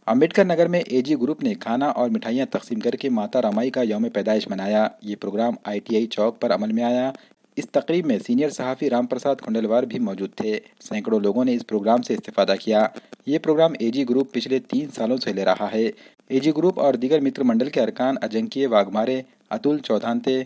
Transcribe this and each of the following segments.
अम्बेडकर नगर में AG group ने खाना और मिठाइयां तकसीम करके माता रामाई का यौम पैदाइश मनाया। ये प्रोग्राम ITI चौक पर अमल में आया। इस तकरीब में सीनियर सहाफ़ी राम प्रसाद खुंडेलवार भी मौजूद थे। सैकड़ों लोगों ने इस प्रोग्राम से इस्तेफादा किया। ये प्रोग्राम एजी ग्रुप पिछले 3 सालों से ले रहा है। एजी ग्रुप और दीगर मित्र मंडल के अरकान अजंकिय वाघमारे, अतुल चौधांते,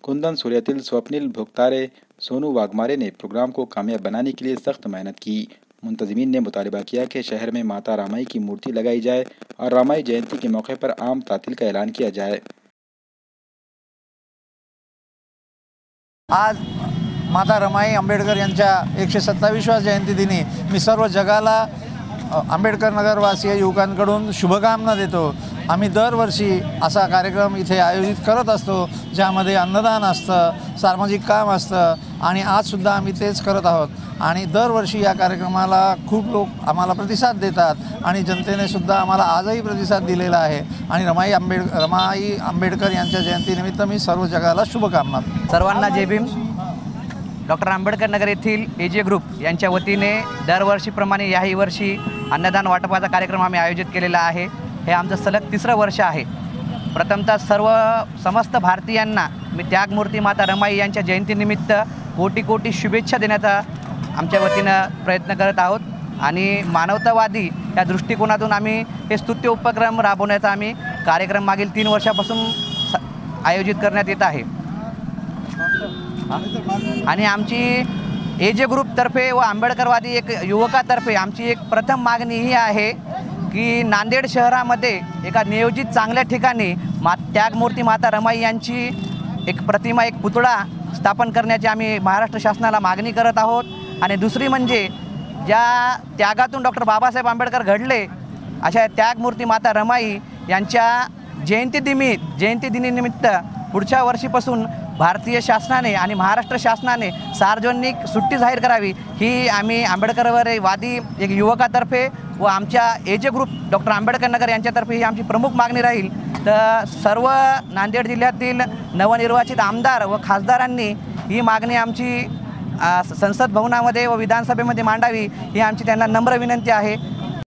कुंदन सूर्यतिल, स्वप्निल भुगतारे, सोनू वाघमारे ने प्रोग्राम को कामयाब बनाने के लिए सख्त मेहनत की। मुंतज़मीन ने मुतालिबा किया कि शहर में माता रामाई की मूर्ति लगाई जाए और रामाई जयंती के मौके पर आम तातील का ऐलान किया जाए। आज माता रमाई आंबेडकर यांच्या 127व्या जयंतीदिनी मी सर्व जगाला आंबेडकर नगरवासीय युवकांकडून शुभकामना देतो। आम्ही दरवर्षी असा कार्यक्रम इथे आयोजित करत असतो, ज्यामध्ये अन्नदान असतं, सामाजिक काम असतं आणि आजसुद्धा आम्ही तेच करत आहोत। आणि दरवर्षी या कार्यक्रमाला खूप लोक आम्हाला प्रतिसाद देतात आणि जनतेने सुद्धा आम्हाला आजही प्रतिसाद दिलेला आहे। आणि रमाई आंबेडकर यांच्या जयंतीनिमित्त मी सर्व जगाला शुभकामना। सर्वांना जय भीम। डॉक्टर आंबेडकर नगर येथील एजी ग्रुप यांच्या वतीने दरवर्षीप्रमाणे याही वर्षी अन्नदान वाटपाचा कार्यक्रम आम्ही आयोजित केलेला आहे। हे आमचं सलग 3रं वर्ष आहे। प्रथमतः समस्त भारतीयांना मी त्यागमूर्ती माता रमाई यांच्या जयंतीनिमित्त कोटी शुभेच्छा देण्याचा आमच्या वतीनं प्रयत्न करत आहोत आणि मानवतावादी या दृष्टिकोनातून आम्ही हे स्तुत्य उपक्रम राबवण्याचा आम्ही कार्यक्रम मागील 3 वर्षापासून आयोजित करण्यात येत आहे। आणि आमची एजे ग्रुपतर्फे व आंबेडकरवादी एक युवकातर्फे आमची एक प्रथम मागणी ही आहे की नांदेड शहरामध्ये एका नियोजित चांगल्या ठिकाणी त्यागमूर्ती माता रमाई यांची एक प्रतिमा, एक पुतळा स्थापन करण्याची आम्ही महाराष्ट्र शासनाला मागणी करत आहोत। आणि दुसरी म्हणजे ज्या त्यागातून डॉक्टर बाबासाहेब आंबेडकर घडले, अशा त्यागमूर्ती माता रमाई यांच्या जयंतीदिनीनिमित्त पुढच्या वर्षीपासून भारतीय शासनाने आणि महाराष्ट्र शासनाने सार्वजनिक सुट्टी जाहीर करावी, ही आम्ही आंबेडकरवादी एक युवकातर्फे व आमच्या AJ group doctor Ambedkar Nagar यांच्यातर्फे ही आमची प्रमुख मागणी राहील। तर सर्व नांदेड जिल्ह्यातील नवनिर्वाचित आमदार व खासदारांनी ही मागणी आमची संसद भवनामध्ये व विधानसभेमध्ये मांडावी, ही आमची त्यांना नम्र विनंती आहे।